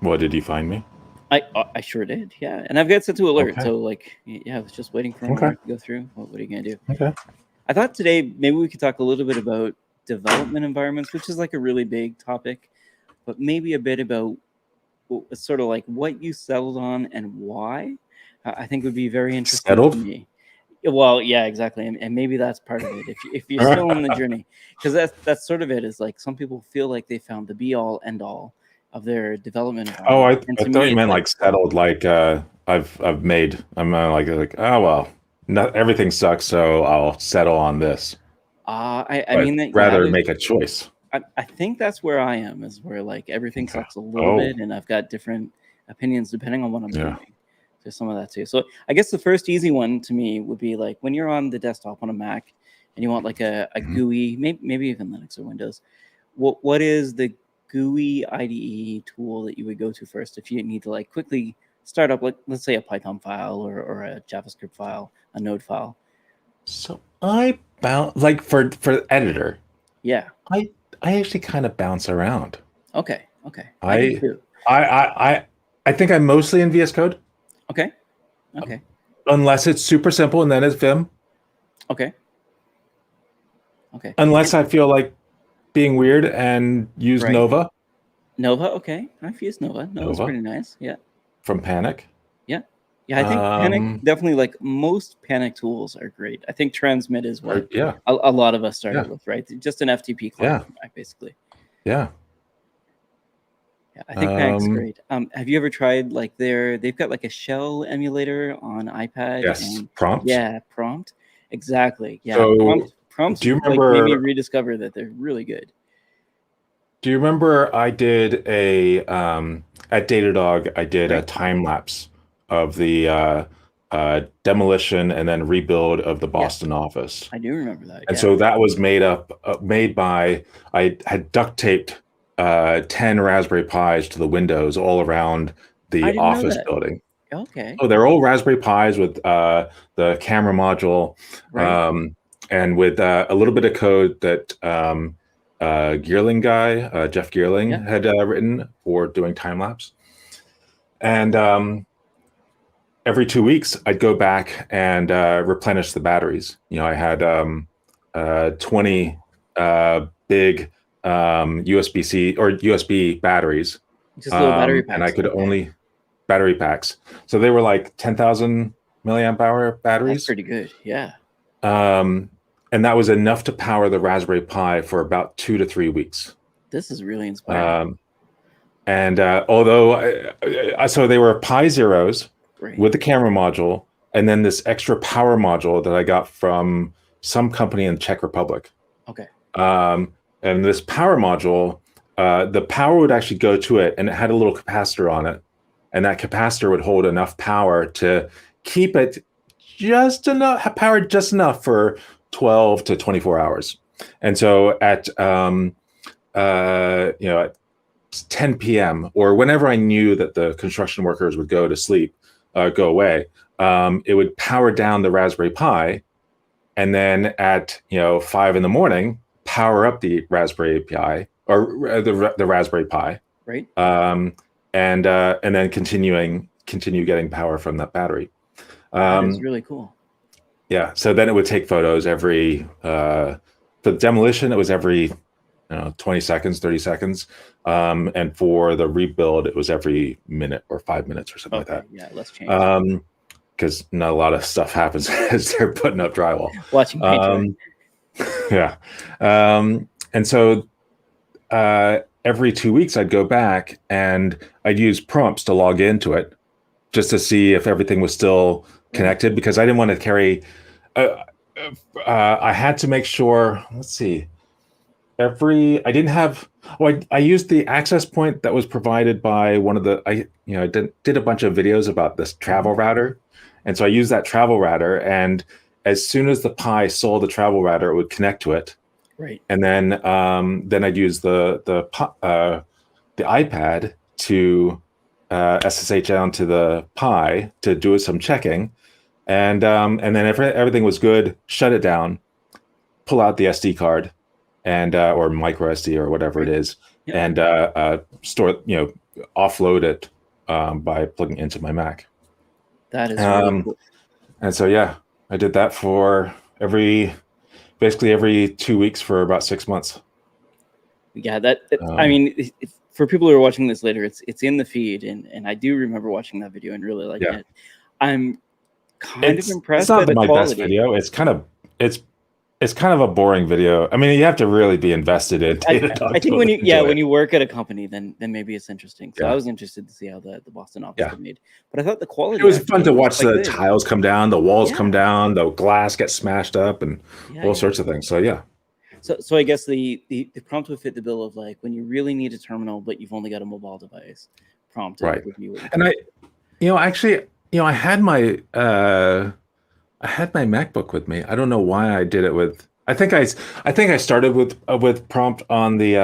What did you find me? I sure did, yeah. And I've got set to alert, Okay. so like, yeah, I was just waiting for an Okay. alert to go through. What are you gonna do? Okay. I thought today maybe we could talk a little bit about development environments, which is like a really big topic, but maybe a bit about sort of like what you settled on and why. I think would be very interesting to Settled. me. Well, yeah, exactly, and maybe that's part of it. If you're still on the journey, because that's sort of it. Is like some people feel like they found the be all end all of their development Oh, environment, and I to thought me, you it's meant like like settled. Like I'm like oh well, not everything sucks, so I'll settle on this. I But mean that, yeah, rather make a choice. I think that's where I am. Is where like everything Okay. sucks a little Oh, bit, and I've got different opinions depending on what I'm yeah. doing. There's some of that too. So I guess the first easy one to me would be like when you're on the desktop on a Mac and you want like a Mhm. GUI, maybe even Linux or Windows. What is the GUI IDE tool that you would go to first if you need to like quickly start up, like let's say a Python file or a JavaScript file, a Node file? So I bounce like for editor. Yeah. I I actually kind of bounce around. Okay. Okay. I do I too. I I I I think I'm mostly in VS Code, Okay. Okay. unless it's super simple, and then it's Vim. Okay. Okay. Unless I feel like being weird and use Right. Nova. Nova. Okay. I've used Nova. Nova's Nova pretty nice. Yeah. from Panic. Yeah. Yeah. I think Panic Um, definitely, like most Panic tools are great. I think Transmit is what yeah, a lot of us started yeah, with, right? Just an FTP client, yeah, basically. yeah. Yeah, I think Panic's great. Have you ever tried like they've got like a shell emulator on iPad Yes, and prompt. yeah, Prompt. Exactly. Yeah, So, Prompt do you like made me remember? rediscover that they're really good. Do you remember I did a at Datadog? I did a Right. time lapse of the demolition and then rebuild of the Yeah, Boston office, I do remember that. and Yeah. so that was made by I had duct taped 10 Raspberry Pis to the windows all around I the didn't know office that. building. Okay. Oh, they're all Raspberry Pis with the camera module, Right. um, and with a little bit of code that Geerling guy, Jeff Yeah. Geerling, had written for doing time lapse. And every 2 weeks, I'd go back and replenish the batteries. I had 20 big USB-C or USB batteries, Just little battery and I packs. could Okay. only battery packs. So they were like 10,000 milliamp hour That's batteries. pretty good. Yeah. And that was enough to power the Raspberry Pi for about 2 to 3 weeks. This is really inspiring. And although, so they were Pi Zeros Great. with the camera module, and then this extra power module that I got from some company in the Czech Republic. Okay. And this power module, the power would actually go to it, and it had a little capacitor on it. And that capacitor would hold enough power to keep it powered just enough for 12 to 24 hours. And so at at 10 p.m. or whenever I knew that the construction workers would go to sleep, go away, it would power down the Raspberry Pi, and then at 5 in the morning, power up the Raspberry Pi or the Raspberry Pi, Right. and then continue getting power from that battery. That is really cool. Yeah. So then it would take photos every for the demolition. It was every 20 seconds, 30 seconds, and for the rebuild, it was every minute or 5 minutes or something like that. Yeah, let's change. Because not a lot of stuff happens as they're putting up drywall. Watching paint dry. Yeah. And so every 2 weeks, I'd go back and I'd use prompts to log into it just to see if everything was still connected, because I didn't want to carry. I had to make sure. Let's see. I didn't have. Well, I used the access point that was provided by one of the. I did a bunch of videos about this travel router, and so I used that travel router. And as soon as the Pi saw the travel router, it would connect to it. Right. And then I'd use the iPad to SSH onto the Pi to do some checking, and then everything was good, shut it down, pull out the SD card, and or micro SD or whatever it is, and store offload it by plugging into my Mac. That is really cool. And so, yeah, I did that for basically every 2 weeks for about 6 months. Yeah, I mean, for people who are watching this later, it's in the feed, and I do remember watching that video and really liking it. I'm kind of impressed by the quality. It's not my best video. It's kind of a boring video. I mean, you have to really be invested in Datadog. I think when you work at a company, then maybe it's interesting. So I was interested to see how the Boston office was made. But I thought the quality. It was fun to watch the tiles come down, the walls come down, the glass get smashed up, and all sorts of things. So yeah. So I guess the prompt would fit the bill of like when you really need a terminal, but you've only got a mobile device. Prompt would be what you and I had my MacBook with me. I don't know why I did it with. I think I started with prompt on the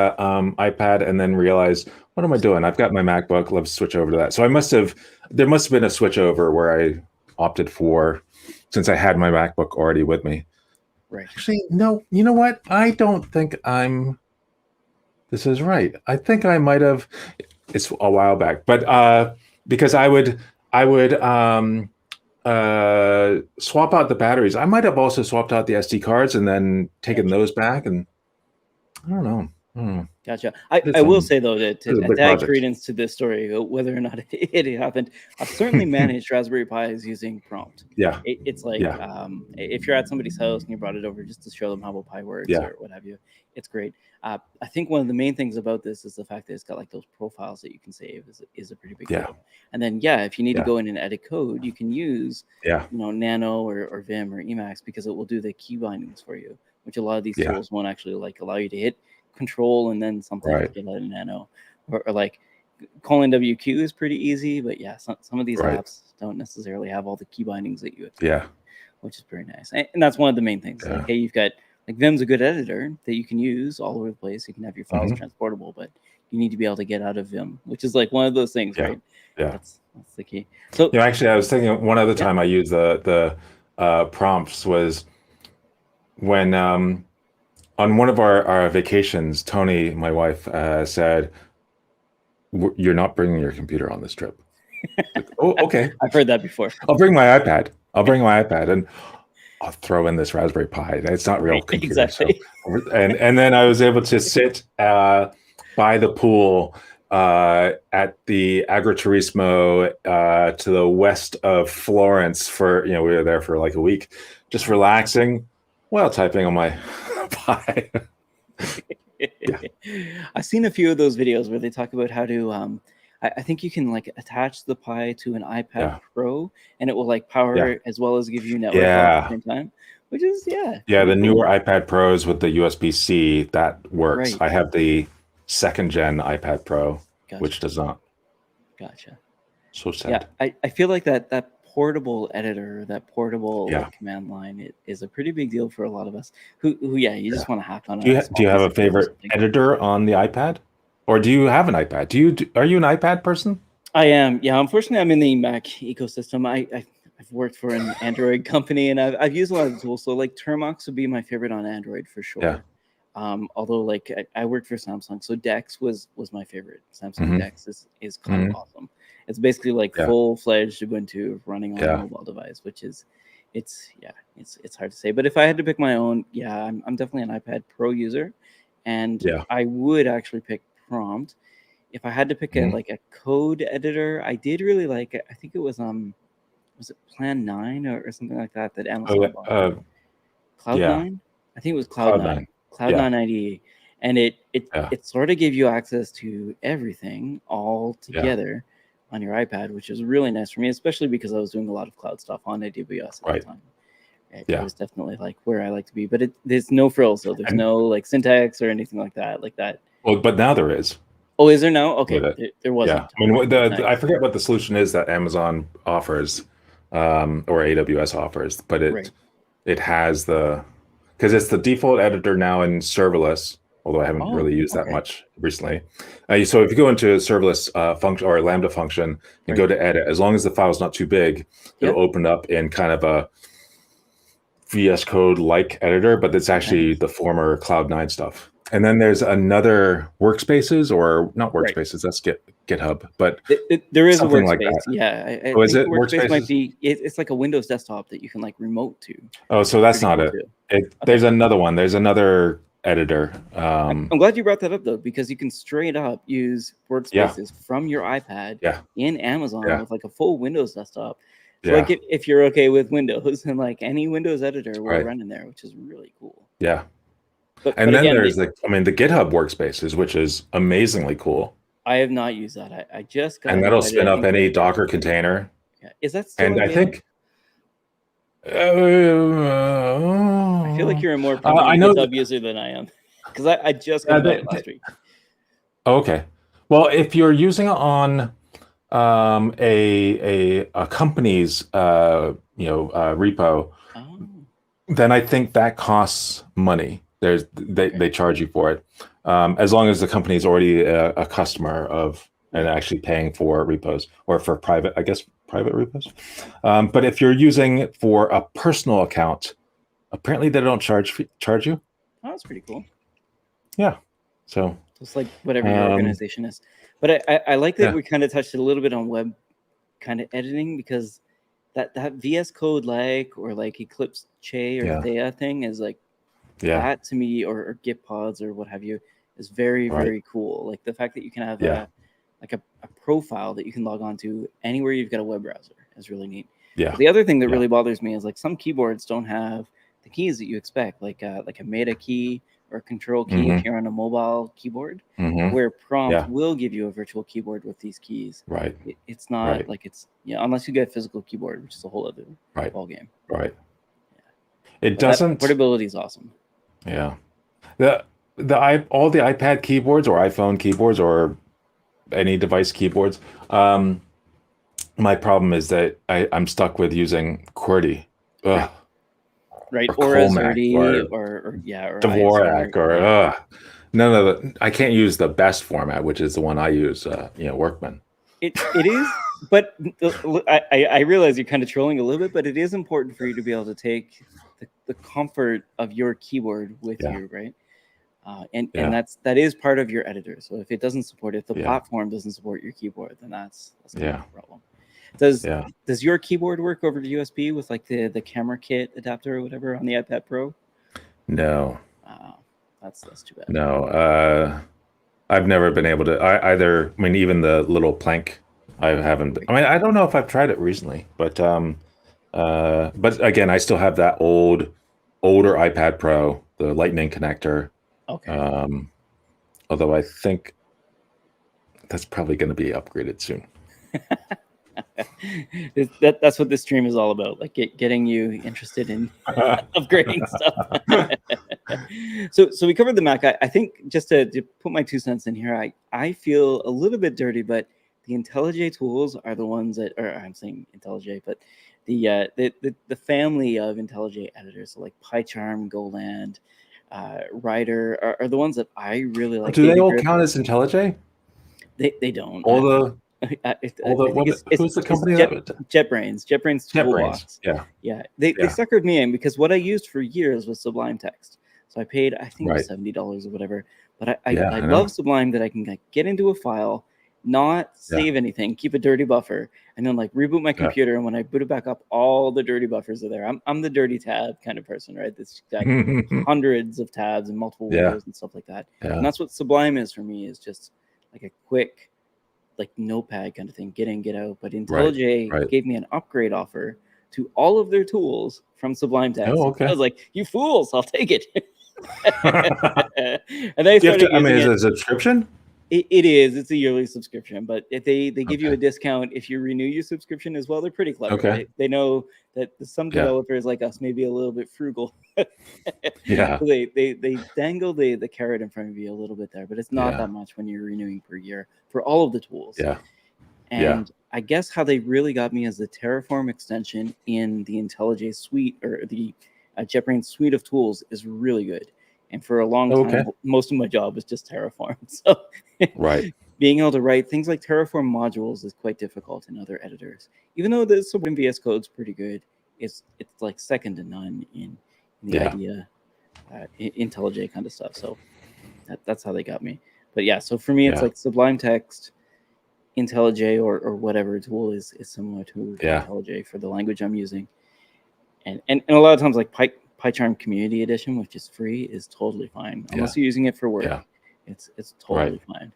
iPad and then realized, what am I doing? I've got my MacBook. Let's switch over to that. So there must have been a switch over where I opted for, since I had my MacBook already with me. Right. Actually, no. You know what? I don't think this is right. I think I might have. It's a while back, but because I would swap out the batteries. I might have also swapped out the SD cards and then taken those back. And I don't know. Gotcha. I will say though that to add credence to this story, whether or not it happened, I've certainly managed Raspberry Pis using prompt. Yeah. It's like if you're at somebody's house and you brought it over just to show them how Pi works or what have you, it's great. I think one of the main things about this is the fact that it's got like those profiles that you can save is a pretty big deal. And then if you need to go in and edit code, you can use Nano or Vim or Emacs because it will do the key bindings for you, which a lot of these tools won't actually like allow you to hit Control and then something to get out of Nano, or like calling WQ is pretty easy, but some of these apps don't necessarily have all the key bindings that you have to do, which is pretty nice. And that's one of the main things. Like, hey, you've got like Vim's a good editor that you can use all over the place. You can have your files transportable, but you need to be able to get out of Vim, which is like one of those things, right? Yeah, that's the key. So actually, I was thinking one other time I used the prompts was when on one of our vacations, Tony, my wife, said, "You're not bringing your computer on this trip." Like, oh, okay. I've heard that before. I'll bring my iPad. And I'll throw in this Raspberry Pi. It's not real computer. Exactly. So, and then I was able to sit by the pool at the Agriturismo to the west of Florence for, we were there for like a week, just relaxing while typing on my Pi. I've seen a few of those videos where they talk about how to I think you can like attach the Pi to an iPad Pro and it will like power as well as give you network at the same time, which is the newer iPad Pros with the USB-C that works. I have the second gen iPad Pro, which does not. Gotcha. So sad. Yeah, I feel like that portable editor, that portable command line, is a pretty big deal for a lot of us who you just want to hack on. Do you have a favorite editor on the iPad, or do you have an iPad? Are you an iPad person? I am. Yeah, unfortunately, I'm in the Mac ecosystem. I've worked for an Android company, and I've used a lot of the tools. So like Termux would be my favorite on Android for sure. Yeah. Although like I worked for Samsung, so Dex was my favorite. Samsung Dex is kind of awesome. It's basically like full-fledged Ubuntu running on a mobile device, which is it's hard to say. But if I had to pick my own, I'm definitely an iPad Pro user, and I would actually pick Prompt. If I had to pick a code editor, I did really like it. I think it was it Plan 9 or something like that Amazon bought. Cloud9? I think it was Cloud9. Cloud9 IDE. And it sort of gave you access to everything all together on your iPad, which is really nice for me, especially because I was doing a lot of cloud stuff on AWS at the time. It was definitely like where I like to be, but there's no frills, so there's no like syntax or anything like that. Well, but now there is. Oh, is there now? Okay, there wasn't. Yeah, I mean, I forget what the solution is that Amazon offers, or AWS offers, but it has because it's the default editor now in serverless. Although I haven't really used that much recently. So if you go into serverless function or Lambda function and go to edit, as long as the file is not too big, it'll open up in kind of a VS Code like editor, but it's actually the former Cloud9 stuff. And then there's another workspaces, or not Right. workspaces. That's GitHub, but There is a something like workspace. that. Yeah, I Oh, is think it the workspace might workspaces? be. It's like a Windows desktop that you can like remote to, Oh, which so is that's pretty not cool it. too. There's Okay, another one. There's another editor. I'm glad you brought that up though, because you can straight up use Yeah, workspaces from your iPad yeah, in Amazon yeah, with like a full Windows desktop. So like yeah, if you're okay with Windows, and like any Windows editor will right. run in there, which is really cool. Yeah. But And then again, there's the GitHub workspaces, which is amazingly cool. I have not used that. I just got And that'll invited, spin I up think. any Docker container. Yeah. Is that still And in I beta? think I feel like you're a more I prominent know. GitHub user than I am, because I just got Yeah, invited last week. okay. Well, if you're using it on a company's repo, Oh, then I think that costs money. okay. They charge you for it, as long as the company is already a customer of and Right. actually paying for repos or for private, I guess, private repos. But if you're using it for a personal account, apparently they don't charge you. Oh, that's pretty cool. Yeah. So Just like whatever your um, organization is. But I like that yeah, we kind of touched a little bit on web kind of editing, because that VS Code like, or like Eclipse Che or yeah, Thea thing is like, yeah, that to me, or Git pods or what have you, is very, right, very cool. Like the fact that you can have yeah, a profile that you can log on to anywhere you've got a web browser is really neat. yeah, But the other thing that yeah. really bothers me is like some keyboards don't have the keys that you expect, like a meta key or a control key Hmm. if you're on a mobile keyboard, Hmm. where prompt Yeah, will give you a virtual keyboard with these keys. right, It's not right, like it's, yeah, unless you get a physical keyboard, which is a whole other right, ball game. right. It But that doesn't. portability is awesome. Yeah. All the iPad keyboards or iPhone keyboards or any device keyboards. My problem is that I'm stuck with using QWERTY, Right. ugh, Right. or Or Comac Azerty, or or yeah, or Dvorak ISR. or Yeah. none of the. I can't use the best format, which is the one I use. Workman. It is, but I realize you're kind of trolling a little bit, but it is important for you to be able to take the comfort of your keyboard with Yeah, you, right? And yeah, that is part of your editor. So if it doesn't support it, if the yeah, platform doesn't support your keyboard, then that's kind of yeah, a problem. Does yeah. does your keyboard work over USB with like the camera kit adapter or whatever on the iPad Pro? No, Uh, that's too bad. no. I've never been able to. Either. I mean, even the little plank, I haven't. I mean, I don't know if I've tried it recently, but again, I still have that older iPad Pro, the Lightning connector. Okay. Um, Although I think that's probably going to be upgraded soon. That's what this stream is all about, like getting you interested in upgrading stuff. So we covered the Mac. I think just to put my 2 cents in here, I feel a little bit dirty, but the IntelliJ tools are the ones that, or I'm saying IntelliJ, but the family of IntelliJ editors, so like PyCharm, Goland, Writer, are the ones that I really like. Do they Baby all Grip, count as IntelliJ? they don't. All the I what? think Who's the it's company JetBrains JetBrains? Toolbox. Yeah, Yeah, they yeah, suckered me in, because what I used for years was Sublime Text. So I paid, I think it was right. $70 or whatever. But Yeah, I I love know. Sublime, that I can like get into a file, not Yeah, save anything, keep a dirty buffer, and then like reboot my yeah, computer. And when I boot it back up, all the dirty buffers are there. I'm the dirty tab kind of person, right? That's got hundreds of tabs and multiple yeah, windows and stuff like that. And yeah. that's what Sublime is for me, is just like a quick, like notepad kind of thing, get in, get out. But Right, IntelliJ right. gave me an upgrade offer to all of their tools from Sublime Text. Oh, I okay. was like, you fools, I'll take it. And I You have started to. I mean, using is it. it a subscription? It's a yearly subscription, but if they give you Okay. a discount if you renew your subscription as well. They're pretty clever. Okay. They know that some Yeah. developers like us may be a little bit frugal. Yeah. So they dangle the carrot in front of you a little bit there, but it's not Yeah. that much when you're renewing per year for all of the tools. Yeah. Yeah. And I guess how they really got me is the Terraform extension in the IntelliJ suite, or the JetBrains suite of tools, is really good. And for a long time, Okay. most of my job was just Terraform. So Right. being able to write things like Terraform modules is quite difficult in other editors. Even though the support in VS Code's pretty good, it's like second to none in the Yeah. IDEA, IntelliJ kind of stuff. So That's how they got me. But yeah, so for me, it's Yeah. like Sublime Text, IntelliJ, or whatever tool is similar to Yeah. IntelliJ for the language I'm using. And a lot of times, like PyCharm Community Edition, which is free, is totally fine unless you're using it for work. Yeah. It's totally fine.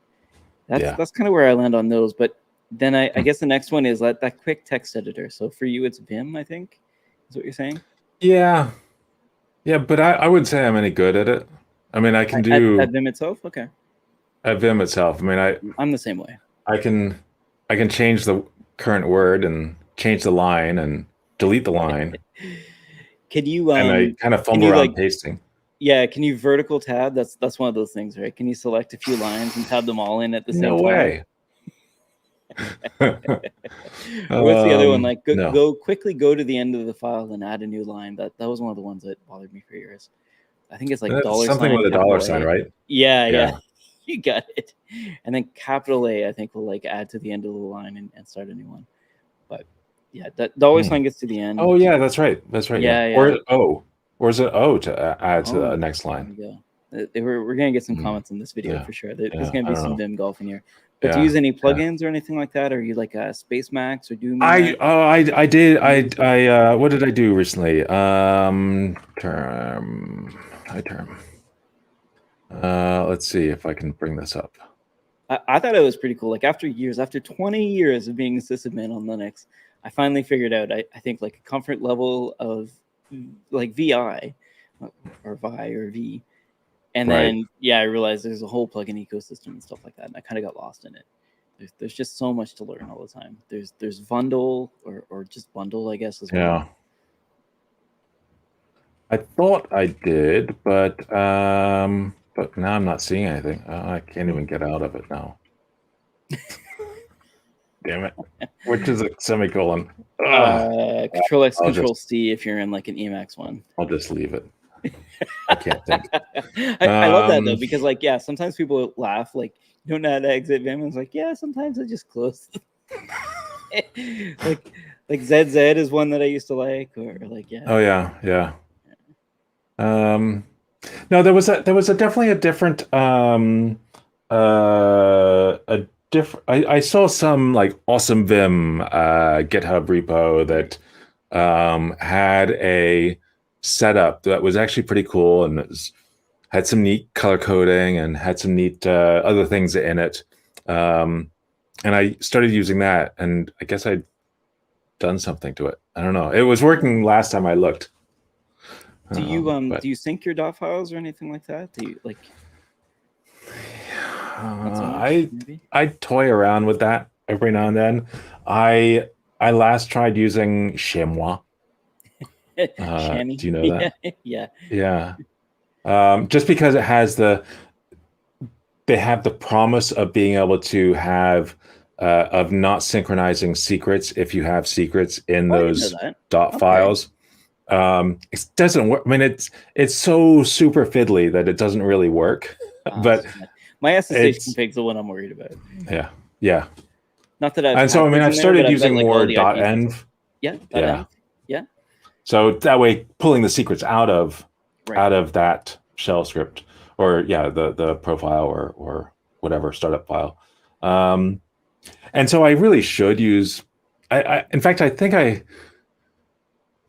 That's Yeah. that's kind of where I land on those. But then I guess the next one is that quick text editor. So for you, it's Vim, I think, is what you're saying. Yeah. Yeah, but I would say I'm any good at it. I mean, I can do at Vim itself. Okay, at Vim itself. I mean, I'm the same way. I can change the current word and change the line and delete the line, Can you and I kind of fumble around pasting. Yeah, can you vertical tab? That's one of those things, right? Can you select a few lines and tab them all in at the same time? No way. Or what's the other one? Like no. go to the end of the file and add a new line. That was one of the ones that bothered me for years. I think it's like That's something with a dollar sign, right? Yeah. You got it. And then capital A, I think, will like add to the end of the line and start a new one. But yeah, that dollar sign gets to the end. Oh yeah, that's right. Yeah. Or is it O to add to the next line? We're gonna get some comments in this video for sure. There's gonna be some Vim golf in here. But Yeah, do you use any plugins or anything like that? Or are you like a Space Max or Doom? I did. What did I do recently? Term. Let's see if I can bring this up. I thought it was pretty cool. Like after 20 years of being a sysadmin on Linux, I finally figured out, I think, like a comfort level of like VI or Vi or V. And then, I realized there's a whole plugin ecosystem and stuff like that. And I kind of got lost in it. There's just so much to learn all the time. There's Vundle or just Bundle, I guess, as well. Yeah. I thought I did, but now I'm not seeing anything. I can't even get out of it now. Damn it. Which is a semicolon. Control X, Control C if you're in like an Emacs one. I'll just leave it. I can't think. I love that though, because like, sometimes people laugh like, you don't know how to exit Vim. And it's like, sometimes I just close. like ZZ is one that I used to like, or like, Oh yeah. No, there was definitely a different I saw some like awesome Vim GitHub repo that had a setup that was actually pretty cool, and had some neat color coding and had some neat other things in it. And I started using that, and I guess I'd done something to it. I don't know. It was working last time I looked. Do you sync your dot files or anything like that? Do you like? I toy around with that every now and then. I last tried using Chamois. Do you know that? Yeah. Just because it has they have the promise of being able to have of not synchronizing secrets if you have secrets in those dot files. It doesn't work. I mean, it's so super fiddly that it doesn't really work. But my SSH config's the one I'm worried about. Yeah. Not that I've started using more .env. Yeah. So that way, pulling the secrets out of that shell script, or the profile or whatever startup file. And so I really should use. In fact, I think I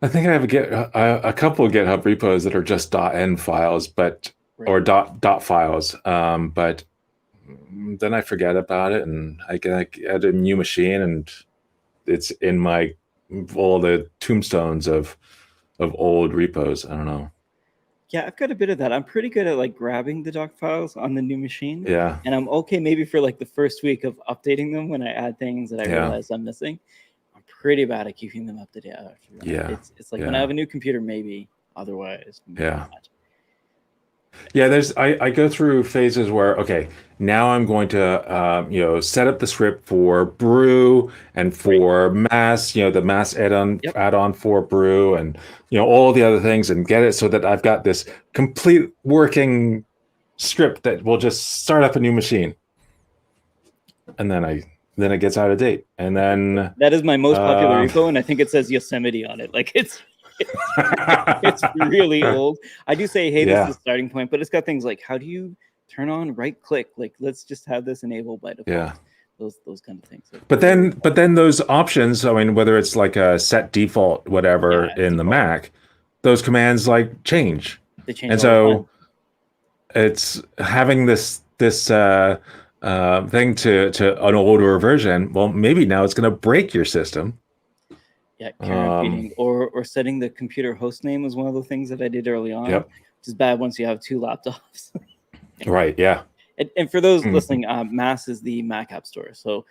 have a couple of GitHub repos that are just .env files, or dot files. But then I forget about it, and I get a new machine, and it's in all the tombstones of old repos. I don't know. Yeah, I've got a bit of that. I'm pretty good at like grabbing the doc files on the new machine. Yeah. And I'm okay maybe for like the first week of updating them when I add things that I realize I'm missing. I'm pretty bad at keeping them up to date after that. Yeah. It's like when I have a new computer, maybe. Otherwise, not. Yeah, I go through phases where, okay, now I'm going to set up the script for Brew and for Mass, the Mass add-on for Brew, and all the other things, and get it so that I've got this complete working script that will just start up a new machine. And then it gets out of date. And then that is my most popular repo, and I think it says Yosemite on it. Like it's really old. I do say, hey, this is the starting point, but it's got things like, how do you turn on, right click, like let's just have this enabled by default. Yeah. Those kind of things. But then those options, I mean, whether it's like a set default, whatever in the Mac, those commands like change. They change. And so it's having this thing to an older version. Well, maybe now it's going to break your system. Yeah, Karen feeding or setting the computer host name was one of the things that I did early on. Yep. Which is bad once you have 2 laptops. Right. Yeah. And for those listening, Mass is the Mac App Store. So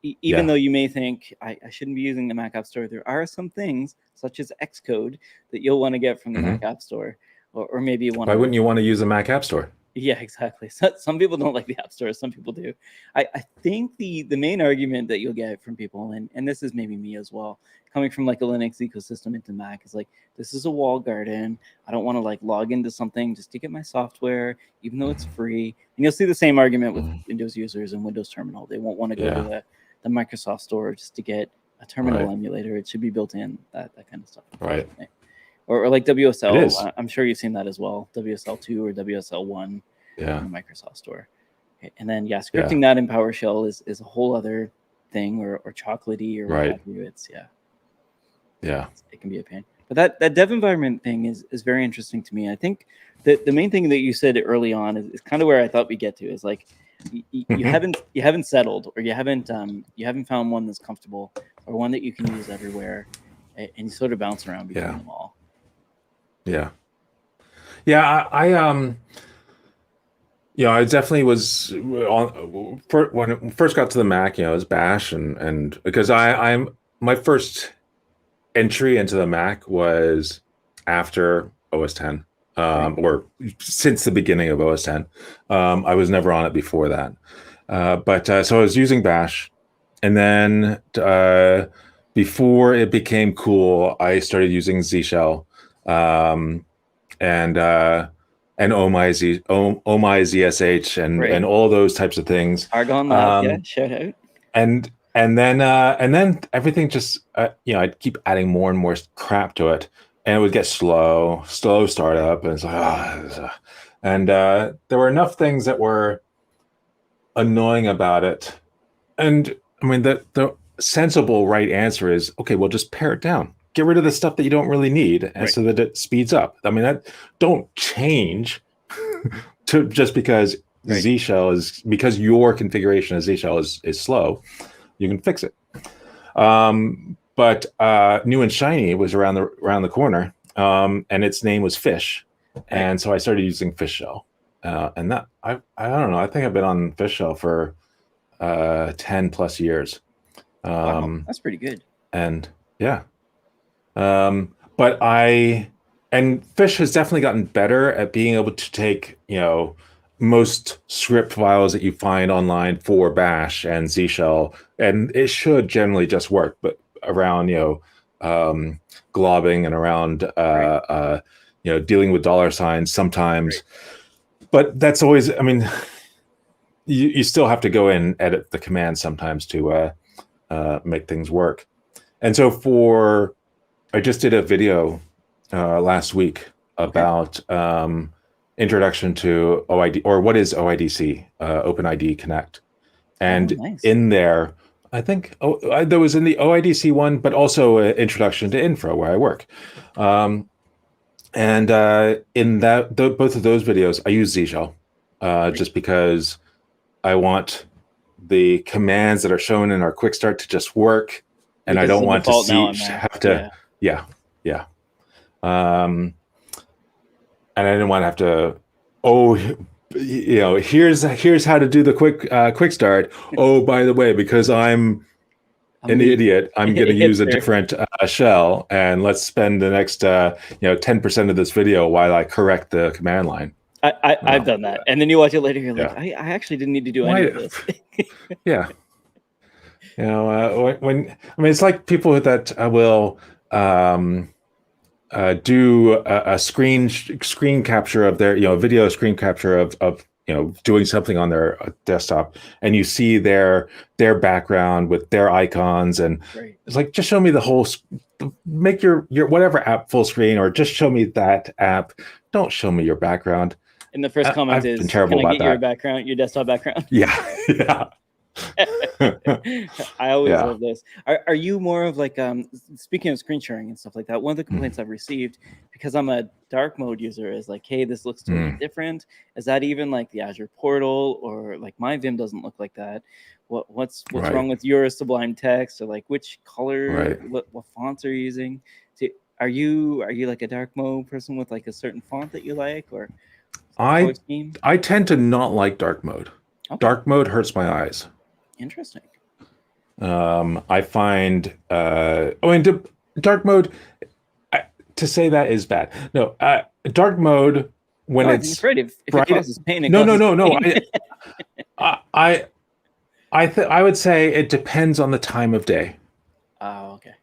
even though you may think I shouldn't be using the Mac App Store, there are some things such as Xcode that you'll want to get from the Mac App Store, or maybe you want. Why wouldn't you want to use the Mac App Store? Yeah, exactly. So, some people don't like the App Store. Some people do. I think the main argument that you'll get from people, and this is maybe me as well, coming from like a Linux ecosystem into Mac, is like, this is a walled garden. I don't want to like log into something just to get my software, even though it's free. And you'll see the same argument with Windows users and Windows Terminal. They won't want to go to the Microsoft Store just to get a terminal emulator. It should be built in, that kind of stuff. Right. Or like WSL. I'm sure you've seen that as well. WSL2 or WSL1 in the Microsoft Store. Okay. And then, scripting that in PowerShell is a whole other thing, or chocolatey or what have you. It's, it can be a pain. But that dev environment thing is very interesting to me. I think that the main thing that you said early on is kind of where I thought we'd get to, is like you haven't settled, or you haven't found one that's comfortable, or one that you can use everywhere, and you sort of bounce around between them all. I definitely was on when it first got to the Mac. It was Bash, and because I'm my first entry into the Mac was after OS 10, or since the beginning of OS 10. I was never on it before that, but so I was using Bash, and then before it became cool, I started using Z Shell. And OMI ZSH and all those types of things. Argon Lab, shout out. And then everything just I'd keep adding more and more crap to it, and it would get slow startup, and it's like and there were enough things that were annoying about it. And I mean, the sensible right answer is, okay, well, just pare it down. Get rid of the stuff that you don't really need, and so that it speeds up. I mean, don't change to just because Z Shell because your configuration of Z Shell is slow. You can fix it. But new and shiny was around the corner, and its name was Fish, and so I started using Fish Shell, and that I don't know. I think I've been on Fish Shell for 10 plus years. Wow, that's pretty good. And but Fish has definitely gotten better at being able to take, most script files that you find online for Bash and Z Shell, and it should generally just work, but around, globbing and around, dealing with dollar signs sometimes. But that's always, I mean, you still have to go in and edit the commands sometimes to make things work. And so I just did a video last week about introduction to OID, or what is OIDC, OpenID Connect. And in there, I think there was in the OIDC one, but also an introduction to Infra, where I work. And in both of those videos, I use Z Shell just because I want the commands that are shown in our quick start to just work. And I don't want to have to, and I didn't want to have to, here's how to do the quick start. Oh, by the way, because I'm an idiot, I'm going to use a different shell, and let's spend the next 10% of this video while I correct the command line. I've done that, and then you watch it later, you're like, I actually didn't need to do any of this. It's like people that will do a screen capture of their video screen capture of doing something on their desktop, and you see their background with their icons, and it's like, just show me the whole, make your whatever app full screen, or just show me that app, don't show me your background. And the first comment I've been is, terrible "Can I about get your that. background, your desktop background?" Yeah, yeah. I always Yeah. love this. Are you more of like speaking of screen sharing and stuff like that? One of the complaints I've received because I'm a dark mode user is like, hey, this looks totally different. Is that even like the Azure portal, or like my Vim doesn't look like that? What's Right. wrong with your Sublime Text, or like which color, Right. what fonts are you using? Are you like a dark mode person with like a certain font that you like, or color scheme? I tend to not like dark mode. Okay. Dark mode hurts my eyes. Interesting. I find dark mode, to say that is bad. No, dark mode when No, I think it's great. If it bright. causes pain, it No. causes pain. I would say it depends on the time of day. Oh, okay.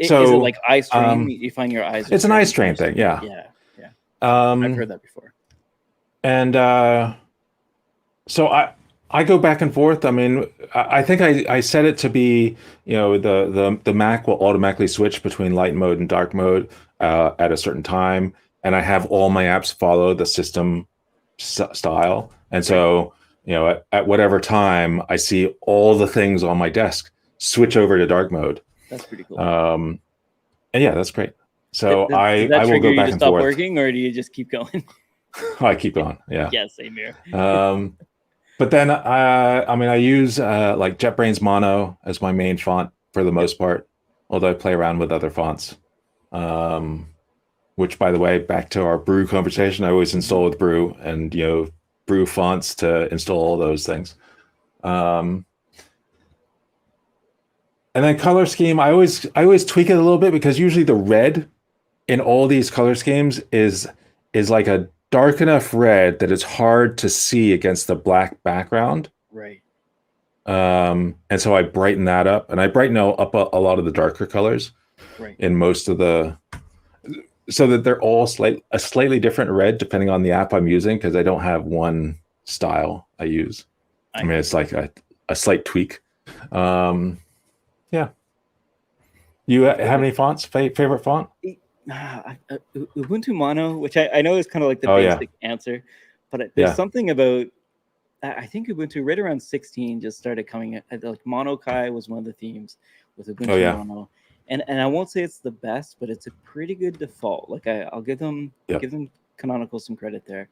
So, is it like eye strain? You find your eyes? It's an eye strain thing, yeah. Yeah. I've heard that before. And so I go back and forth. I mean, I think I set it to be, the Mac will automatically switch between light mode and dark mode at a certain time, and I have all my apps follow the system style. And so, at whatever time I see all the things on my desk switch over to dark mode. That's pretty cool. And yeah, that's great. So does I that will go back you to and stop forth. working, or do you just keep going? I keep going. Yeah. Yeah, same here. But then I use like JetBrains Mono as my main font for the most part, although I play around with other fonts. Which, by the way, back to our Brew conversation, I always install with Brew, and Brew fonts to install all those things. And then color scheme, I always tweak it a little bit, because usually the red in all these color schemes is like a dark enough red that it's hard to see against the black background. Right. And so I brighten that up, and I brighten up a lot of the darker colors in most of the, so that they're all a slightly different red depending on the app I'm using, because I don't have one style I use. I mean, it's like a slight tweak. Yeah. You have any fonts? Favorite font? Ubuntu Mono, which I know is kind of like the basic answer, but there's something about, I think Ubuntu right around 16 just started coming. Like Monokai was one of the themes with Ubuntu Mono, and I won't say it's the best, but it's a pretty good default. Like I'll give them Canonical some credit there,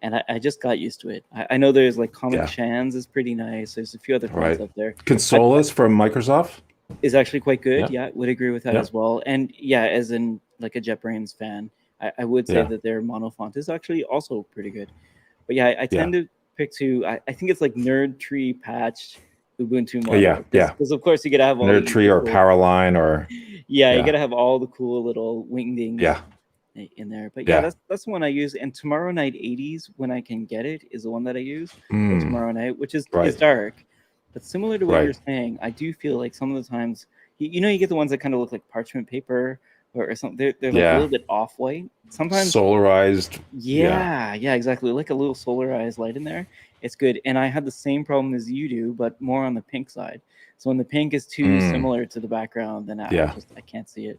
and I just got used to it. I know there's like Comic Sans is pretty nice. There's a few other fonts up there. Consolas from Microsoft is actually quite good. Yeah, would agree with that as well. And as in like a JetBrains fan, I would say that their mono font is actually also pretty good. But I tend to pick I think it's like Nerd Tree patched Ubuntu Mono. Because of course you gotta have all Nerd Tree or Powerline or you gotta have all the cool little wingdings in there. But that's the one I use. And Tomorrow Night 80s, when I can get it, is the one that I use for Tomorrow Night, which is dark. But similar to what you're saying, I do feel like some of the times, you get the ones that kind of look like parchment paper or something. They're like a little bit off white. Sometimes solarized. Yeah, exactly. Like a little solarized light in there. It's good. And I had the same problem as you do, but more on the pink side. So when the pink is too similar to the background, then I can't see it.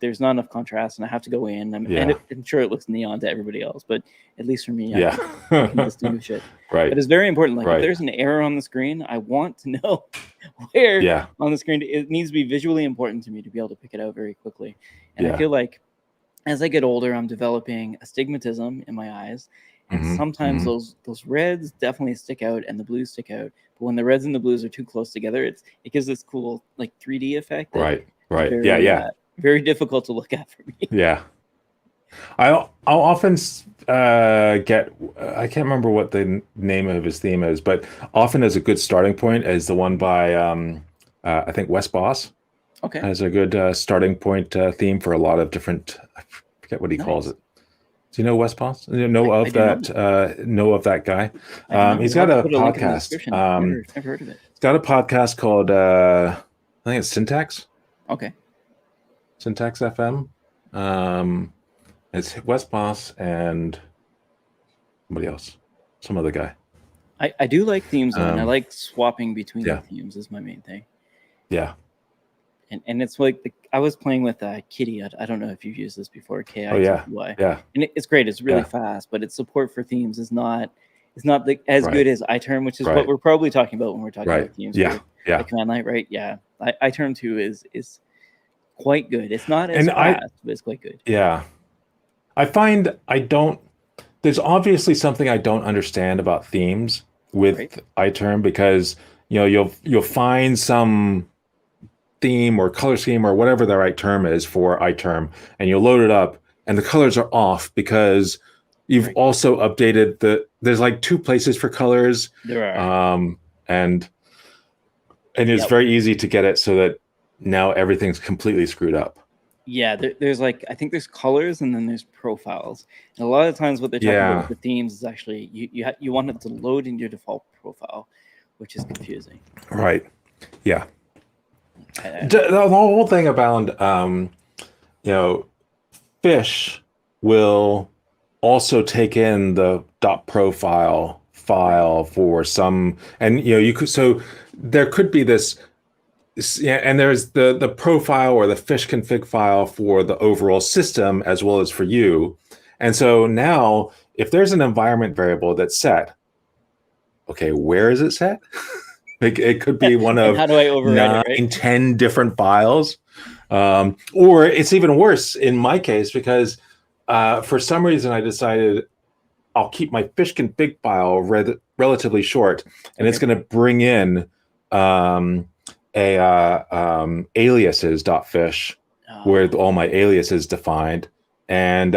There's not enough contrast, and I have to go in. And I'm sure it looks neon to everybody else, but at least for me, I can distinguish it. But it's very important. Like if there's an error on the screen, I want to know where on the screen. It needs to be visually important to me to be able to pick it out very quickly. And I feel like as I get older, I'm developing astigmatism in my eyes. And sometimes those reds definitely stick out and the blues stick out. But when the reds and the blues are too close together, it gives this cool like 3D effect. Right. Very, very difficult to look at for me. Yeah. I'll often get, I can't remember what the name of his theme is, but often as a good starting point is the one by, I think Wes Boss. Okay. Has a good starting point theme for a lot of different, I forget what he calls it. Do you know Wes Boss? Know of that guy? He's got a podcast. Never heard of it. He's got a podcast called, I think it's Syntax. Okay. Syntax FM. It's Wes Boss and somebody else, some other guy. I do like themes, and I like swapping between the themes is my main thing. Yeah. And it's like I was playing with Kitty. I don't know if you've used this before, Oh yeah, KITTY. yeah, And it's great. It's really yeah. fast, but its support for themes is not as Right, good as iTerm, which is what right, we're probably talking about when we're talking right. about themes Yeah, for yeah. like command line, right? Yeah, iTerm 2 is quite good. It's not as And fast, but it's quite good. yeah, I find I don't. There's obviously something I don't understand about themes Right? with iTerm because you'll find some theme or color scheme or whatever the right term is for iTerm, and you'll load it up, and the colors are off because you've Right. also updated there's like two places for colors, There are. um, and it's Yep. very easy to get it so that now everything's completely screwed up. Yeah, there's like I think there's colors and then there's profiles. And a lot of times what they're talking about Yeah, with the themes is actually you want it to load in your default profile, which is confusing. right. Yeah. I- The whole thing about fish will also take in the dot profile file for some, and you could, so there could be this, yeah, and there's the profile or the fish config file for the overall system as well as for you. And so now if there's an environment variable that's set, okay, where is it set? It could be one and of how do I override it, right? 10 different files. Or it's even worse in my case because for some reason I decided I'll keep my fish config file relatively short, and it's Okay. going to bring in aliases.fish where all my aliases defined, and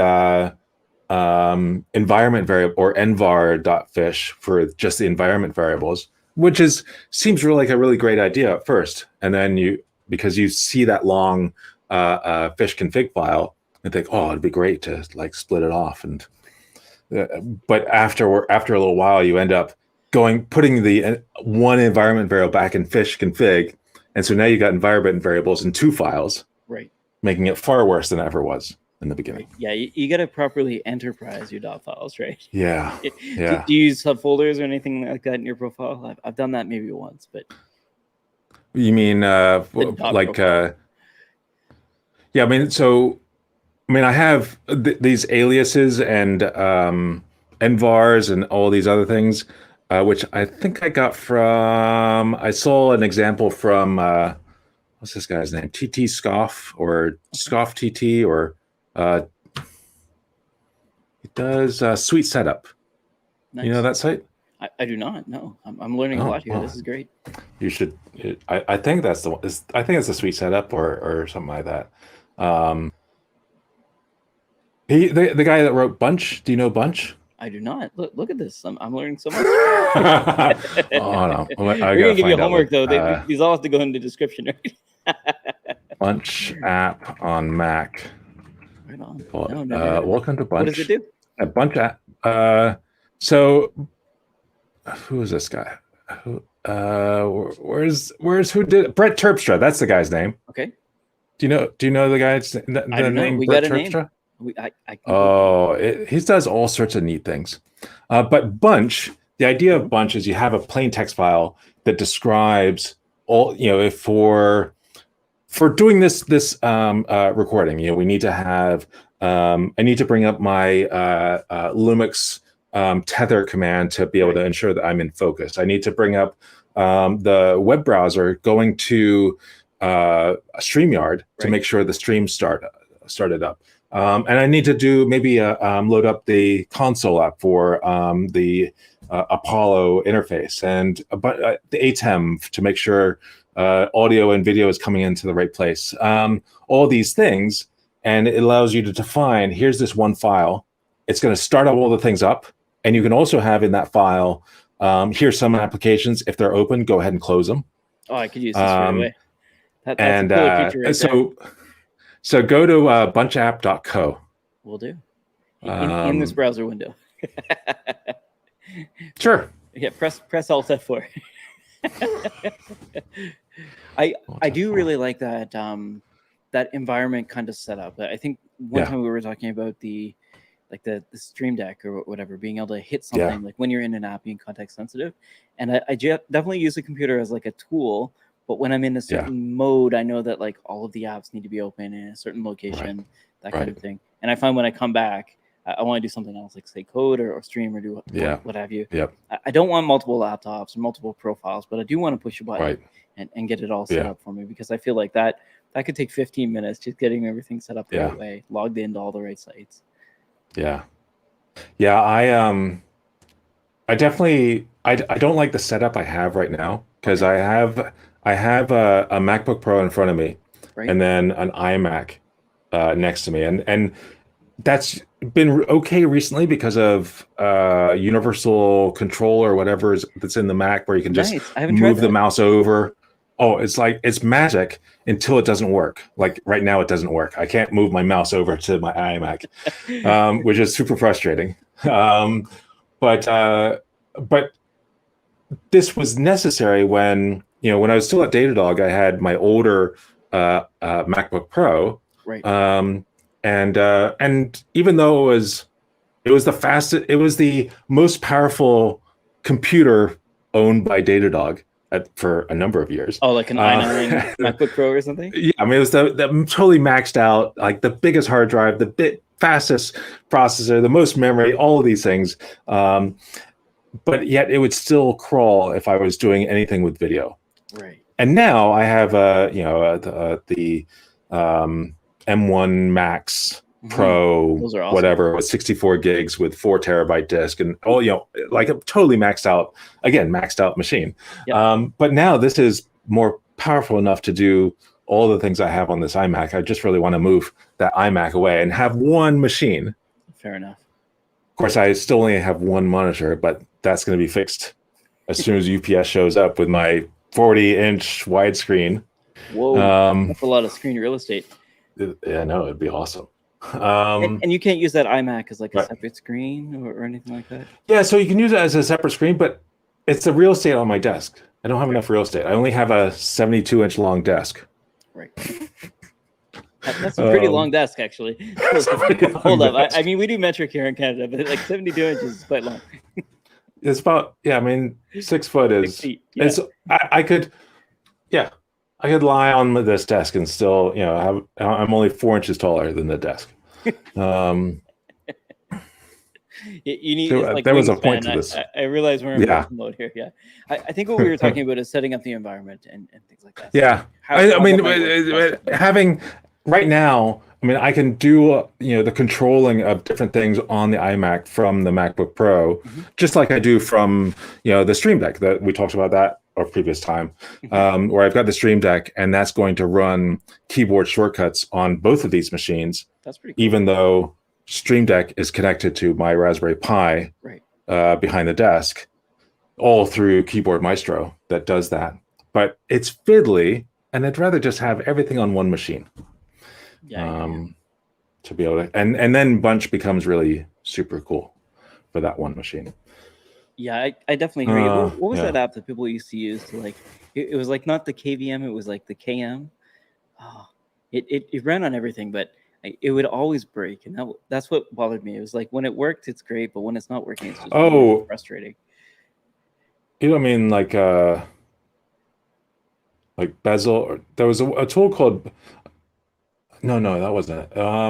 environment variable or envar.fish for just the environment variables, which seems really like a really great idea at first, and then because you see that long fish config file and think, oh, it'd be great to like split it off, and but after a little while you end up putting the one environment variable back in fish config, and so now you got environment variables in two files, Right. making it far worse than it ever was in the beginning. Right. Yeah, you got to properly enterprise your dot files, right? Yeah, yeah. Do you use subfolders or anything like that in your profile? I've done that maybe once, but You mean like profile. yeah, I have these aliases and envars and all these other things, which I think I got from. I saw an example from what's this guy's name? TT Scoff or Scoff TT or he does Sweet Setup. Nice. You know that site? I do not. No, I'm learning a lot here. This is great. You should. I think that's the one. I think it's the Sweet Setup or something like that. The guy that wrote Bunch. Do you know Bunch? I do not. Look at this. I'm learning so much. Oh no! We're gonna give you homework though. These all have to go in the description. Right? Bunch app on Mac. Right on. No, welcome to Bunch. What does it do? A Bunch app. So who is this guy? Where's who did it? Brett Terpstra? That's the guy's name. Okay. Do you know the guy's the name? We Brett got a Terpstra? name. He does all sorts of neat things. But Bunch, the idea of Bunch is you have a plain text file that describes all, if for doing this recording, we need to have, I need to bring up my Lumix tether command to be able to ensure that I'm in focus. I need to bring up the web browser going to StreamYard to make sure the stream started up. And I need to do maybe load up the console app for the Apollo interface and the ATEM to make sure audio and video is coming into the right place. All these things, and it allows you to define, here's this one file. It's going to start all the things up. And you can also have in that file, here's some applications. If they're open, go ahead and close them. Oh, I could use this right away. That's a cool feature right there. So go to bunchapp.co. Will do. In this browser window. Sure. Yeah, press Alt F4. I do really like that that environment kind of setup. I think one time we were talking about the Stream Deck or whatever, being able to hit something like when you're in an app being context sensitive. And I definitely use the computer as like a tool But when I'm in a Yeah. certain mode, I know that like all of the apps need to be open in a certain location, that kind of Right. thing. And I find when I come back, I want to do something else, like say code or stream or do Yeah. what have you. Yep. I don't want multiple laptops or multiple profiles, but I do want to push a button Right. and get it all set Yeah. up for me, because I feel like that could take 15 minutes just getting everything set up the Yeah. right way, logged into all the right sites. Yeah. Yeah. I definitely I don't like the setup I have right now, because Okay. I have a MacBook Pro in front of me, Right. and then an iMac next to me, and that's been okay recently because of universal control or whatever that's in the Mac, where you can just Nice. I haven't tried move the that. mouse over. Oh, it's magic until it doesn't work. Like right now, it doesn't work. I can't move my mouse over to my iMac, which is super frustrating. Um, but this was necessary when, when I was still at Datadog. I had my older MacBook Pro, Right. and even though it was the fastest, it was the most powerful computer owned by Datadog for a number of years. Oh, like an i9 MacBook Pro or something? Yeah, I mean, it was the totally maxed out, like the biggest hard drive, the fastest processor, the most memory, all of these things. But yet it would still crawl if I was doing anything with video. Right. And now I have the M1 Max Pro, Those are awesome. whatever, with 64 gigs with 4 terabyte disk, and all, like a totally maxed out machine. Yep. But now this is more powerful enough to do all the things I have on this iMac. I just really want to move that iMac away and have one machine. Fair enough. Of course, I still only have one monitor, but that's going to be fixed as soon as UPS shows up with my 40-inch widescreen. Whoa, that's a lot of screen real estate. Yeah, no, it'd be awesome. And you can't use that iMac as like a Right. separate screen or anything like that? Yeah, so you can use it as a separate screen, but it's the real estate on my desk. I don't have enough real estate. I only have a 72-inch long desk. Right. That's a pretty long desk, actually. Hold up. I mean, we do metric here in Canada, but like 72 inches is quite long. It's about, I mean, 6 foot 6 is, feet. Yeah. it's, I could lie on this desk and still, I'm only 4 inches taller than the desk. You need. So, it's like there was a wingspan. point to this. I realize we're in Yeah. mode here. Yeah. I think what we were talking about is setting up the environment and things like that. Yeah. I mean, having right now, I mean, I can do, the controlling of different things on the iMac from the MacBook Pro, just like I do from, the Stream Deck that we talked about that our previous time, where I've got the Stream Deck, and that's going to run keyboard shortcuts on both of these machines. That's pretty cool. Even though Stream Deck is connected to my Raspberry Pi Right. Behind the desk, all through Keyboard Maestro that does that. But it's fiddly, and I'd rather just have everything on one machine. Yeah. To be able to, and then Bunch becomes really super cool for that one machine. Yeah, I definitely hear you. What was yeah. that app that people used to use to like? It was like not the KVM, it was like the KM. Oh, it ran on everything, but it would always break, and that's what bothered me. It was like when it worked, it's great, but when it's not working, it's just really frustrating. You know what I mean? Like Bezel, or there was a tool called. No, that wasn't it. I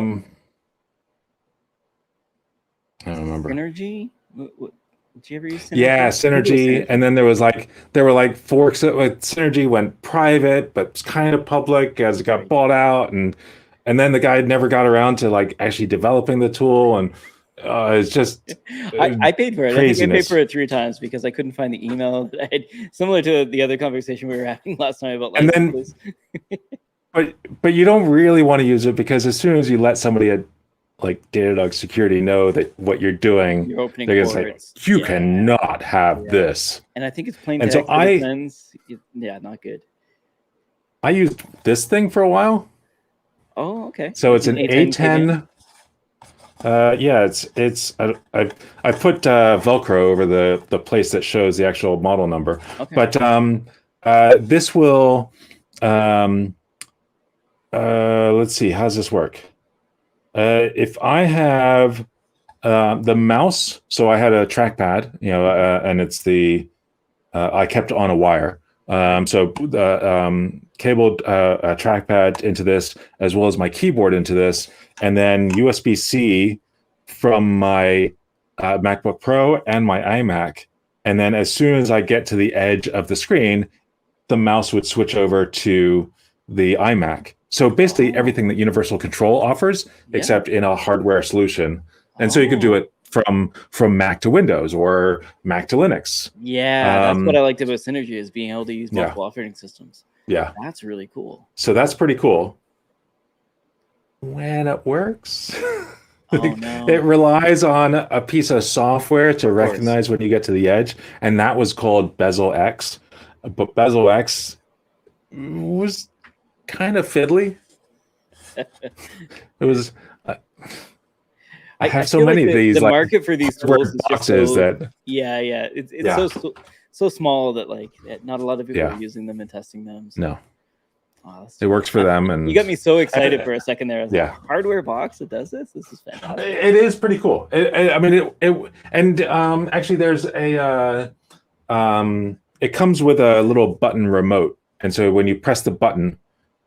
don't remember. Synergy? Did you ever use Synergy? Yeah, Synergy. And then there were like forks. Synergy went private, but it's kind of public as it got bought out, and then the guy never got around to like actually developing the tool, and it's just I paid for it. Craziness. I think I paid for it 3 times because I couldn't find the email that I had, similar to the other conversation we were having last time about and then but you don't really want to use it, because as soon as you let somebody at like Datadog security know that what you're doing, you're opening they're gonna ports. say you cannot have this. And I think it's plain And text. so not good. I used this thing for a while. Oh, okay. So it's an A10. I put Velcro over the place that shows the actual model number. Okay. But this will. Let's see. How does this work? If I have the mouse, so I had a trackpad, and it's I kept on a wire. So the cabled trackpad into this, as well as my keyboard into this, and then USB-C from my MacBook Pro and my iMac. And then as soon as I get to the edge of the screen, the mouse would switch over to the iMac. So basically everything that Universal Control offers, except in a hardware solution. And so you could do it from Mac to Windows or Mac to Linux. Yeah, that's what I liked about Synergy, is being able to use multiple operating systems. Yeah. That's really cool. So that's pretty cool. When it works, Oh, no. it relies on a piece of software to recognize when you get to the edge. And that was called Bezel X. But Bezel X was kind of fiddly. It was. I have so many like of these. The market for these tools is boxes so, that. Yeah, it's so small that like not a lot of people are using them and testing them. So. No. Oh, it works for them, and you got me so excited for a second there. I was like, hardware box that does this. This is fantastic. It is pretty cool. I mean, actually, there's a. It comes with a little button remote, and so when you press the button,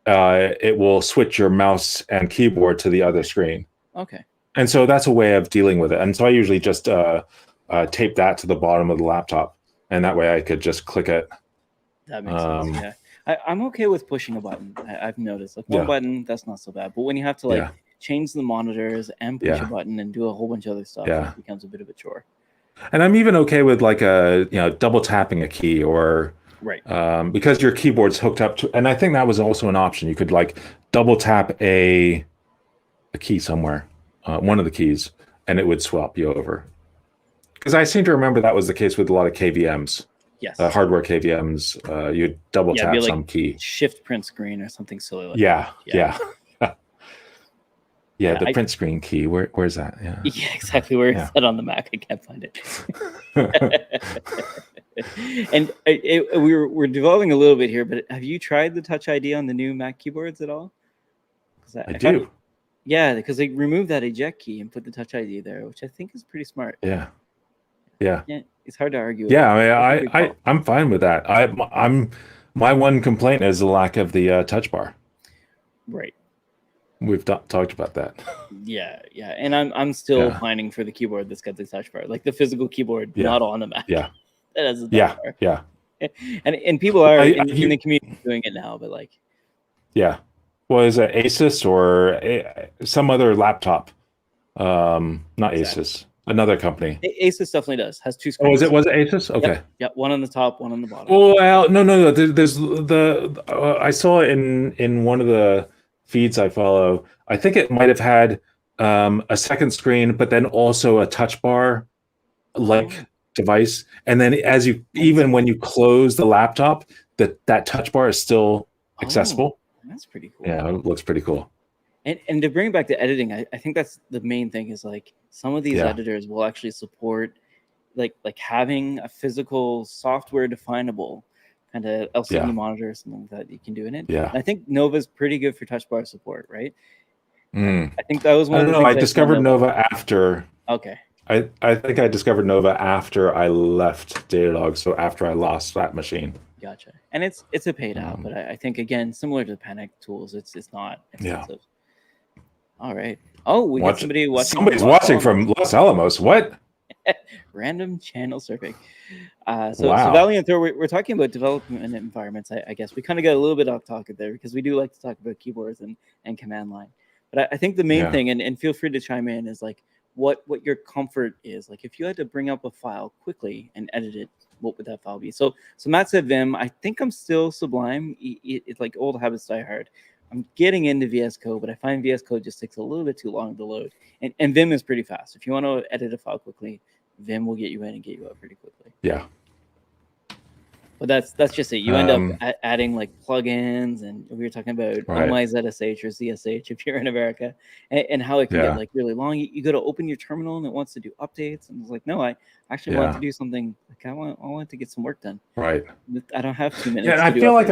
it will switch your mouse and keyboard to the other screen. Okay. And so that's a way of dealing with it. And so I usually just tape that to the bottom of the laptop, and that way I could just click it. That makes sense. Yeah. I'm okay with pushing a button. I've noticed like one button, that's not so bad. But when you have to like change the monitors and push a button and do a whole bunch of other stuff, it becomes a bit of a chore. And I'm even okay with like double tapping a key or because your keyboard's hooked up to, and I think that was also an option. You could like double tap a key somewhere, one of the keys, and it would swap you over. Because I seem to remember that was the case with a lot of KVMs. Yes. Hardware KVMs, you'd double tap like some key. Shift print screen or something silly like that. Yeah. Yeah, the print screen key. Where's that? Yeah. Yeah, exactly. Where it's set on the Mac. I can't find it. And we're devolving a little bit here, but have you tried the Touch ID on the new Mac keyboards at all? I do. Yeah, because they removed that eject key and put the Touch ID there, which I think is pretty smart. Yeah. It's hard to argue. Yeah, I mean, I'm fine with that. I'm my one complaint is the lack of the touch bar. Right. We've talked about that. Yeah, and I'm still pining for the keyboard that's got the touch bar, like the physical keyboard, not on the Mac. Yeah. That has a touch bar. Yeah. And people are in the community doing it now, but like. Yeah. Well, is it Asus or some other laptop? Not Asus. Another company. Asus definitely does. Has two screens. Was it Asus? Okay. Yep. One on the top, one on the bottom. Oh well, no. There's the I saw in one of the feeds I follow. I think it might have had a second screen, but then also a touch bar device. And then even when you close the laptop, that touch bar is still accessible. That's pretty cool. Yeah, it looks pretty cool. And to bring it back to editing, I think that's the main thing, is like some of these editors will actually support like having a physical software definable kind of LCD monitor or something like that you can do in it. Yeah. And I think Nova's pretty good for touch bar support, right? I think that was one of the things I discovered Nova after. Okay. I think I discovered Nova after I left Datadog, so after I lost that machine. Gotcha. And it's a paid app, but I think again, similar to the Panic tools, it's not expensive. All right. Oh, we got somebody watching. Somebody's watching from Los Alamos. What? Random channel surfing. So Valiant Throw, we're talking about development environments. I guess we kind of got a little bit off topic there because we do like to talk about keyboards and command line. But I think the main thing, and feel free to chime in, is like what your comfort is. Like if you had to bring up a file quickly and edit it, what would that file be? So Matt said Vim. I think I'm still Sublime. It's like old habits die hard. I'm getting into VS Code, but I find VS Code just takes a little bit too long to load. And Vim is pretty fast. If you want to edit a file quickly, Vim will get you in and get you out pretty quickly. Yeah. But that's just it. You end up adding like plugins, and we were talking about ZSH or ZSH if you're in America, and how it can get like really long. You go to open your terminal and it wants to do updates, and it's like, no, I actually want to do something. Like I want to get some work done. Right. I don't have 2 minutes. Yeah, I feel like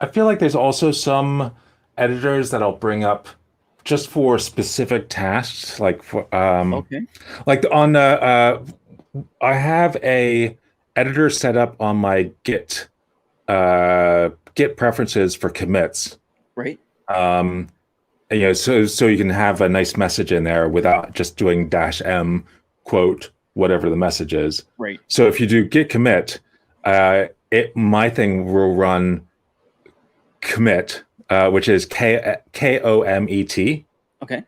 I feel like there's also some editors that I'll bring up just for specific tasks, like for like on I have a editor set up on my Git Git preferences for commits. Right. Um, so you can have a nice message in there without just doing -m quote whatever the message is. Right. So if you do git commit, my thing will run commit, which is KOMET. Okay.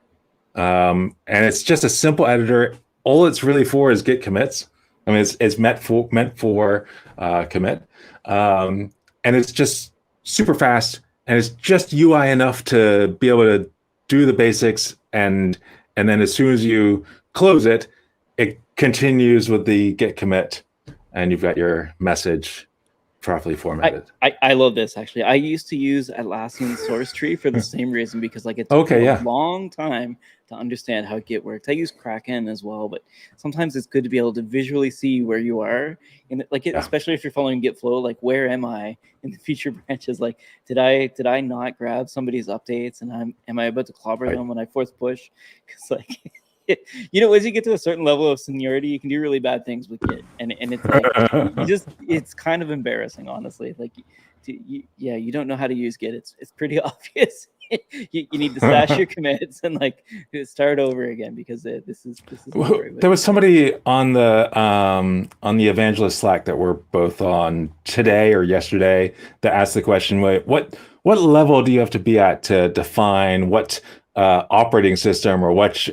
And it's just a simple editor. All it's really for is git commits. I mean, it's meant for commit, and it's just super fast, and it's just UI enough to be able to do the basics, and then as soon as you close it, it continues with the git commit, and you've got your message properly formatted. I love this actually. I used to use Atlassian source tree for the same reason, because like it took me a long time to understand how Git works. I use Kraken as well, but sometimes it's good to be able to visually see where you are, and especially if you're following Git flow, like where am I in the feature branches? Like did I not grab somebody's updates, and am I about to clobber them when I force push? Because like as you get to a certain level of seniority, you can do really bad things with Git, and it's like, it's kind of embarrassing, honestly. Like, you don't know how to use Git. It's pretty obvious. you need to stash your commits and like start over again, because this is there was somebody on the evangelist Slack that we're both on today or yesterday that asked the question, what level do you have to be at to define what operating system or what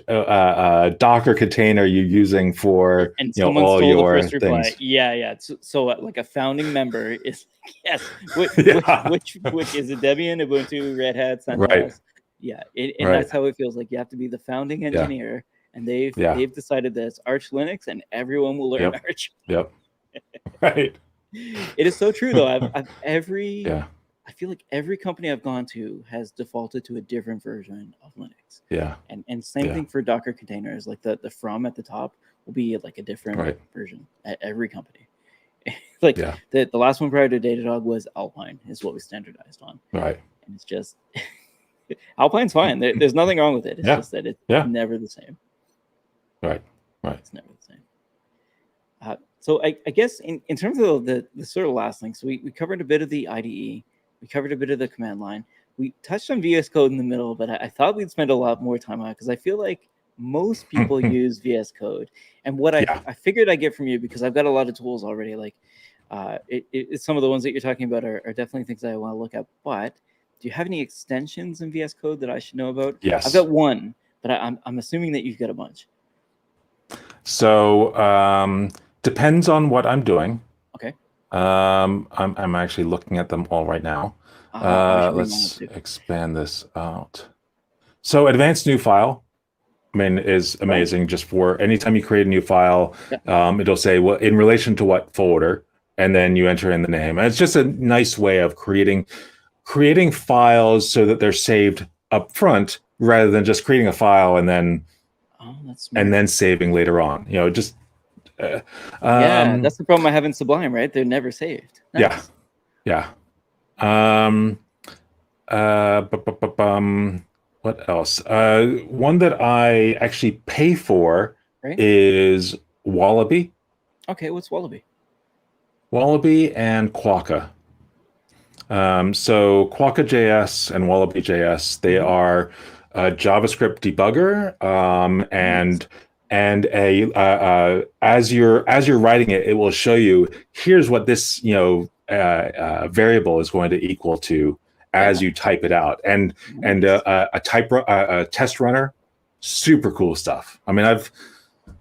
Docker container you're using for all your things? Yeah. So like a founding member is yes. Which is a Debian, Ubuntu, Red Hat, CentOS. Right. Yeah, and that's how it feels. Like you have to be the founding engineer, and they've decided that it's Arch Linux, and everyone will learn Arch. Yep. Right. It is so true though. I feel like every company I've gone to has defaulted to a different version of Linux. Yeah. And same thing for Docker containers. Like the from at the top will be like a different version at every company. Like the last one prior to Datadog was Alpine, is what we standardized on. Right. And it's just Alpine's fine. There's nothing wrong with it. It's just that it's never the same. Right. It's never the same. So I guess in terms of the sort of last thing, so we covered a bit of the IDE. We covered a bit of the command line. We touched on VS Code in the middle, but I thought we'd spend a lot more time on it, because I feel like most people use VS Code. And what I figured I'd get from you, because I've got a lot of tools already, like some of the ones that you're talking about are definitely things that I want to look at. But do you have any extensions in VS Code that I should know about? Yes. I've got one, but I'm assuming that you've got a bunch. So depends on what I'm doing. Okay. I'm actually looking at them all right now. Let's expand this out. So advanced new file, I mean, is amazing. Just for anytime you create a new file, it'll say, well, in relation to what folder, and then you enter in the name. And it's just a nice way of creating files so that they're saved up front, rather than just creating a file and then saving later on. Just that's the problem I have in Sublime, right? They're never saved. Nice. Yeah. What else? One that I actually pay for is Wallaby. Okay, what's Wallaby? Wallaby and Quokka. So Quokka.js and Wallaby.js, they are a JavaScript debugger, and as you're writing it, it will show you, here's what this variable is going to equal to as you type it out, and a test runner, super cool stuff. I mean,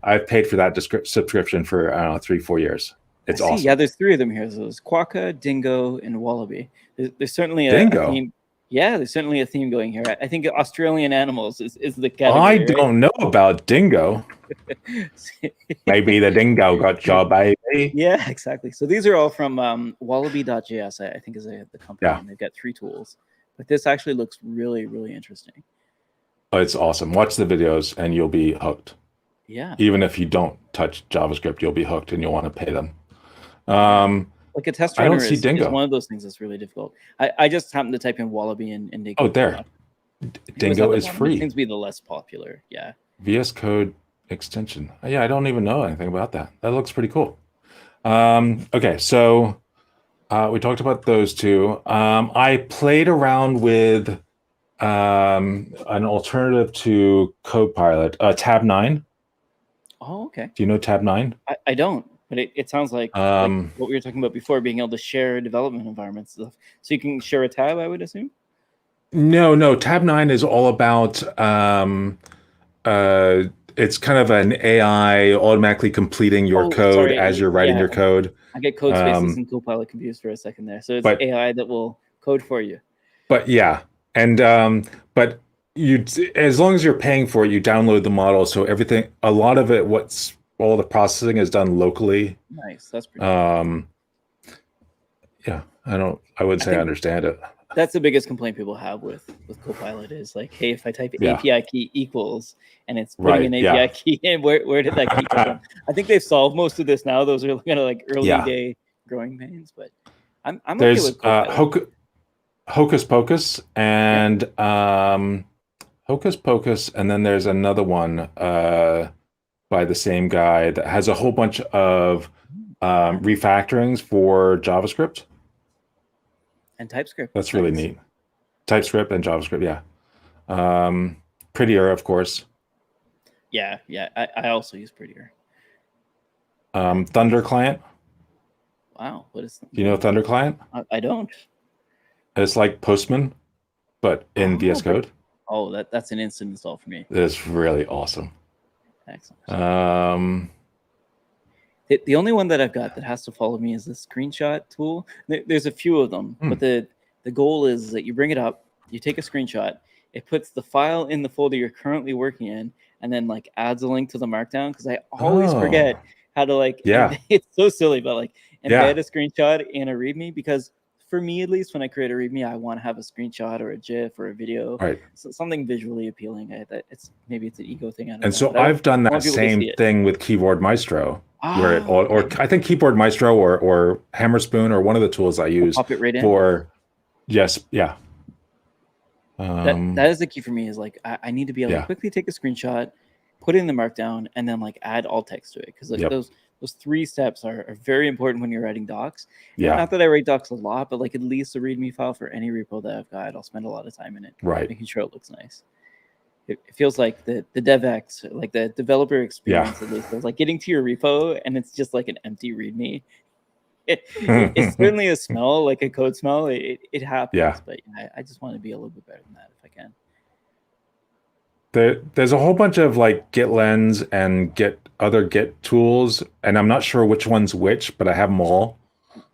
I've paid for that subscription for 3-4 years. It's awesome. Yeah, there's 3 of them here. So there's Quokka, Dingo, and Wallaby. There's certainly a theme. Yeah, there's certainly a theme going here. I think Australian animals is the category. I don't know about Dingo. Maybe the dingo got your baby. Yeah, exactly. So these are all from Wallaby.js, I think is the company. Yeah. And they've got 3 tools. But this actually looks really, really interesting. Oh, it's awesome. Watch the videos and you'll be hooked. Yeah. Even if you don't touch JavaScript, you'll be hooked and you'll want to pay them. Like a test runner is one of those things that's really difficult. I just happened to type in Wallaby and Dingo. Oh, there. Dingo is free. It seems to be the less popular. Yeah. VS Code extension. Yeah, I don't even know anything about that. That looks pretty cool. Okay, so We talked about those two. I played around with an alternative to Copilot, Tab9. Oh, okay. Do you know Tab9? I don't, but it sounds like Um, what we were talking about before, being able to share development environments stuff. So you can share a tab, I would assume. no, Tab9 is all about uh, it's kind of an AI automatically completing your Oh, code as sorry. you're writing Yeah, your code. I get code spaces Um, and Copilot confused for a second there. So it's but AI that will code for you. but yeah, and but you as long as you're paying for it, you download the model. So everything, a lot of it, what's all the processing is done locally. Nice. That's pretty cool. Um, yeah, I wouldn't I say I think understand it. that's the biggest complaint people have with Copilot is like, hey, if I type Yeah, API key equals and it's putting right. an Yeah, API key in, where did that key come from? I think they've solved most of this now. Those are kind of like early yeah. day growing pains, but I'm okay There's with Copilot. Hocus Pocus Yeah. and Hocus Pocus, and then there's another one by the same guy that has a whole bunch of refactorings for JavaScript. And TypeScript. That's really Nice. neat. TypeScript and JavaScript, yeah. Prettier, of course. Yeah. I also use Prettier. Thunder Client. Wow. What is? Do you know Thunder Client? I don't. It's like Postman, but in VS Oh, Code. oh, that's an instant install for me. It's really awesome. Excellent. The only one that I've got that has to follow me is the screenshot tool. There's a few of them, but the goal is that you bring it up, you take a screenshot, it puts the file in the folder you're currently working in, and then like adds a link to the markdown, because I always forget how to like it's so silly, but like embed a screenshot in a README, because for me at least, when I create a README, I want to have a screenshot or a GIF or a video, right. so something visually appealing. Maybe it's an ego thing. I don't know. And so I've done that same thing with Keyboard Maestro, where it, or I think Keyboard Maestro or Hammerspoon or one of the tools I use pop it right in. for yes, yeah. That is the key for me, is like I need to be able to quickly take a screenshot, put it in the markdown, and then like add alt text to it, because like those three steps are very important when you're writing docs. Yeah. Not that I write docs a lot, but like at least a README file for any repo that I've got, I'll spend a lot of time in it, making sure it looks nice. It feels like the DevX, like the developer experience, at least, is like getting to your repo and it's just like an empty README. It's certainly a smell, like a code smell. It happens, but I just want to be a little bit better than that if I can. There's a whole bunch of like GitLens and other Git tools, and I'm not sure which one's which, but I have them all.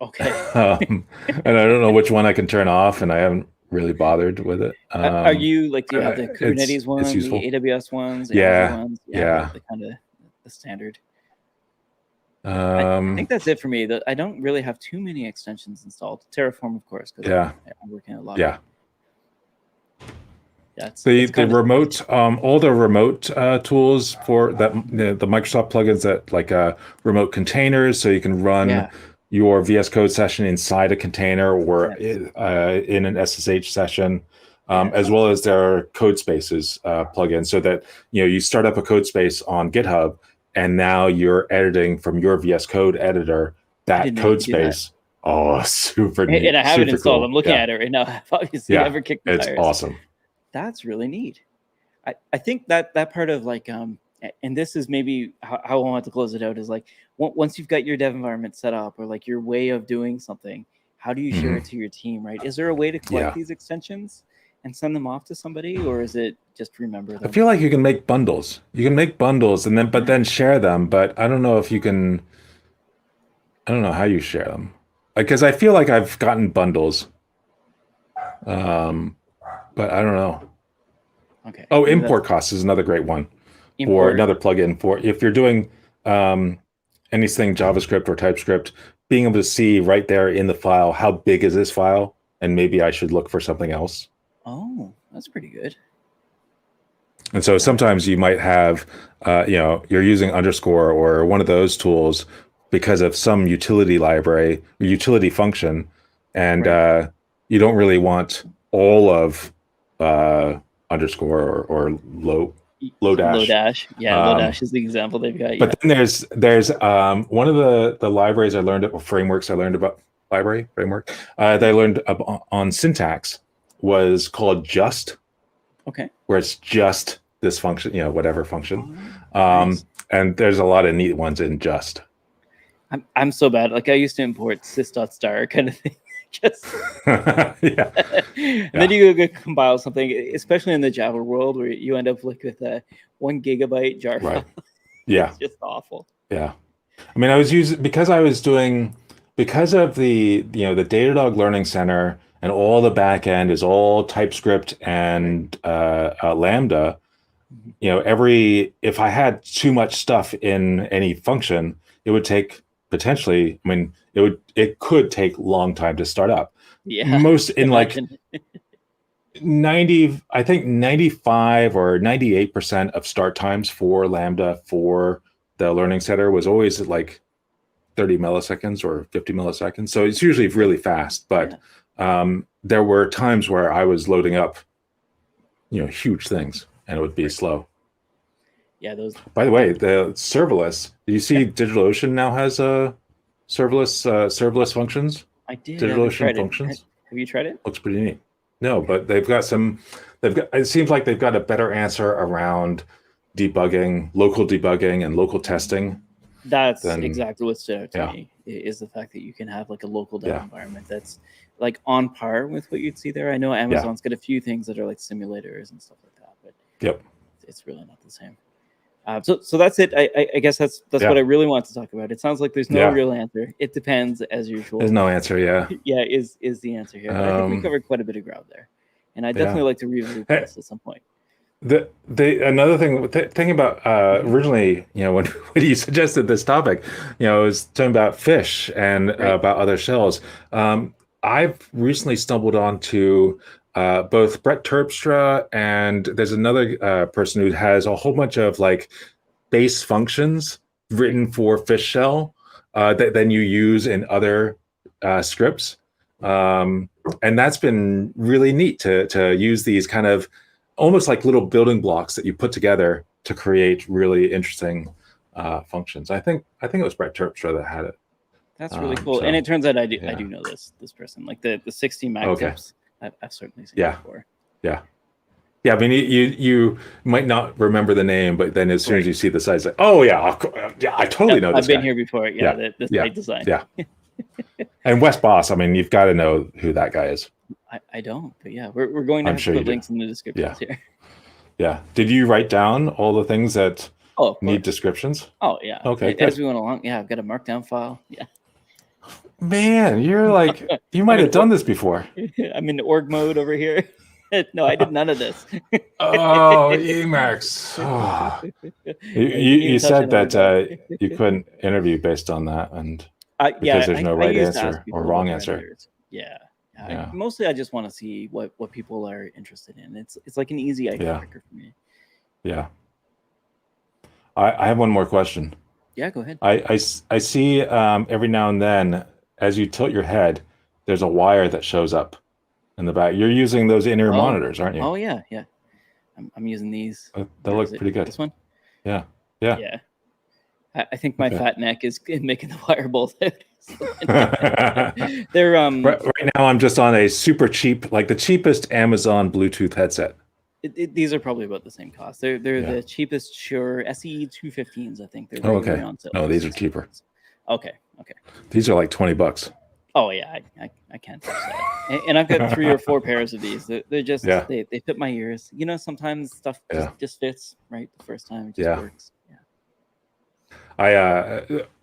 Okay. And I don't know which one I can turn off, and I haven't really bothered with it. Are you like, do you have the Kubernetes ones, the AWS ones, yeah, ones? Yeah, the kind of the standard. I think that's it for me. I don't really have too many extensions installed. Terraform, of course, because I'm working a lot. Yeah. The remote, all the remote tools for that, the Microsoft plugins that like remote containers, so you can run your VS Code session inside a container or in an SSH session, as well as their code spaces plugin, so that you start up a code space on GitHub, and now you're editing from your VS Code editor that code space. Oh, super neat! And I have it installed. Cool. I'm looking at it right now. I've obviously never kicked the tires. It's awesome. That's really neat. I think that part of like and this is maybe how I want to close it out, is like once you've got your dev environment set up, or like your way of doing something, how do you share it to your team, right? Is there a way to collect these extensions and send them off to somebody, or is it just remember them? I feel like you can make bundles. You can make bundles and then share them, but I don't know if you can. I don't know how you share them, because I feel like I've gotten bundles. But I don't know. Okay. Oh, import costs is another great one, or another plugin for if you're doing anything JavaScript or TypeScript, being able to see right there in the file how big is this file, and maybe I should look for something else. Oh, that's pretty good. And so sometimes you might have, you're using underscore or one of those tools because of some utility library or utility function, and you don't really want all of underscore or Lodash. Lodash, Lodash is the example they've got. But then there's one of the libraries I learned, or frameworks I learned about library framework that I learned on syntax was called Just, Okay. where it's just this function, whatever function. Nice. And there's a lot of neat ones in Just. I'm so bad. Like I used to import sys.star kind of thing. Just Yeah. and then you go compile something, especially in the Java world, where you end up like with a 1 gigabyte jar Right. file. Yeah. It's just awful. Yeah. I mean, I was using because of the the Datadog Learning Center and all the back end is all TypeScript and Lambda. If I had too much stuff in any function, it would take potentially. I mean, it could take a long time to start up. Yeah. Most in like Imagine. 90, I think 95 or 98% of start times for Lambda for the Learning Center was always at like 30 milliseconds or 50 milliseconds. So it's usually really fast, but there were times where I was loading up, huge things and it would be slow. Yeah, those. By the way, the serverless, do you see DigitalOcean now has serverless functions? I did. I haven't DigitalOcean tried it. functions? Have you tried it? Looks pretty neat. No, but it seems like they've got a better answer around debugging, local debugging and local testing. That's exactly what stood out to Yeah. me, is the fact that you can have like a local dev Yeah. environment that's like on par with what you'd see there. I know Amazon's got a few things that are like simulators and stuff like that, but Yep. it's really not the same. So that's it. I guess that's what I really want to talk about. It sounds like there's no real answer. It depends, as usual. There's no answer. Yeah. Yeah, is the answer here. But I think we covered quite a bit of ground there, and I definitely like to revisit this at some point. Another thing thinking about originally, when you suggested this topic, I was talking about fish and about other shells. I've recently stumbled onto both Brett Terpstra and there's another person who has a whole bunch of like base functions written for fish shell that then you use in other scripts. And that's been really neat to use these kind of almost like little building blocks that you put together to create really interesting functions. I think it was Brett Terpstra that had it. That's really cool. And it turns out I do know this person, like the 16 Mac tips. I've certainly seen it before. Yeah. I mean, you might not remember the name, but then as soon as you see the site, it's like, oh yeah, I totally know this. I've been guy. here before. The site design. Yeah. And Wes Boss, I mean, you've got to know who that guy is. I don't, but we're going to have to put links in the descriptions here. Yeah. Did you write down all the things that need descriptions? Oh yeah. Okay. As we went along, I've got a markdown file. Yeah. Man, you're like, you might have done this before. I'm in org mode over here. No, I did none of this. Oh, Emacs. Oh. You said that you couldn't interview based on that, and because there's no right answer or wrong answer. Yeah. Mostly, I just want to see what people are interested in. It's like an easy icebreaker for me. Yeah. I have one more question. Yeah, go ahead. I see every now and then, as you tilt your head, there's a wire that shows up in the back. You're using those in-ear monitors, aren't you? Oh yeah. I'm using these. They look pretty good. This one? Yeah. I think my fat neck is making the wire bolt out. They're right now I'm just on a super cheap, like the cheapest Amazon Bluetooth headset. These are probably about the same cost. They're the cheapest Shure SE 215s, I think. They're okay. No, these are cheaper. Okay. These are like $20. Oh yeah, I can't touch that. And I've got 3 or 4 pairs of these. They're just they fit my ears. Sometimes stuff just fits right the first time. It just works. Yeah.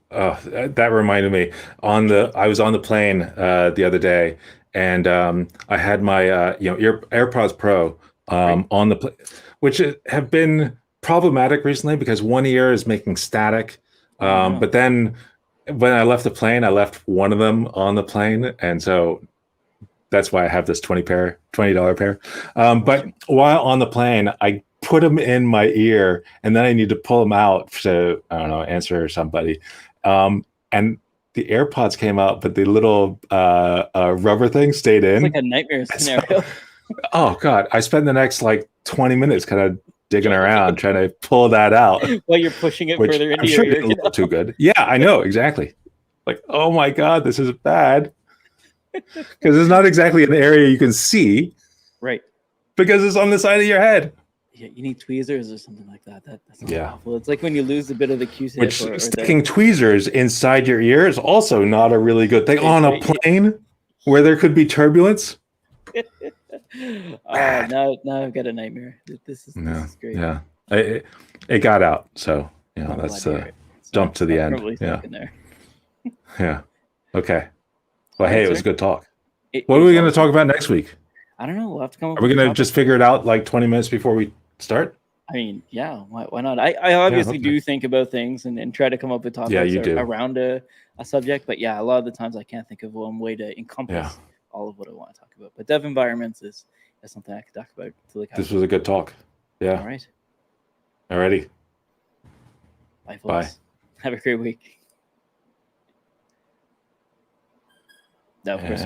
That reminded me I was on the plane the other day, and I had my AirPods Pro on the plane, which have been problematic recently because one ear is making static. But then when I left the plane, I left one of them on the plane, and so that's why I have this $20 pair. But while on the plane, I put them in my ear, and then I need to pull them out to answer somebody. And the AirPods came out, but the little rubber thing stayed in. It's like a nightmare scenario. Oh God! I spent the next like 20 minutes kind of digging around trying to pull that out while you're pushing it further into your ear. Didn't look too good. Yeah, I know exactly. Like, oh my God, this is bad. because it's not exactly an area you can see Right. because it's on the side of your head. Yeah, you need tweezers or something like that. That sounds Yeah. awful. It's like when you lose a bit of the Q-tip. Which or sticking tweezers inside your ear is also not a really good thing on a plane where there could be turbulence. now I've got a nightmare. This is great. Yeah, it got out, so I'm that's glad to hear it. jump to the I'm end. probably stuck in there. Yeah. Okay. Well, hey, it was good talk. What are we going to talk about next week? I don't know. We'll have to come up. Are we going to just figure it out like 20 minutes before we start? I mean, yeah. Why not? I obviously do think about things and try to come up with topics around a subject. But yeah, a lot of the times I can't think of one way to encompass all of what I want to talk about. But dev environments is something I could talk about. This was a good talk. Yeah. All right. Alrighty. Bye, folks. Bye. Have a great week. No, of course.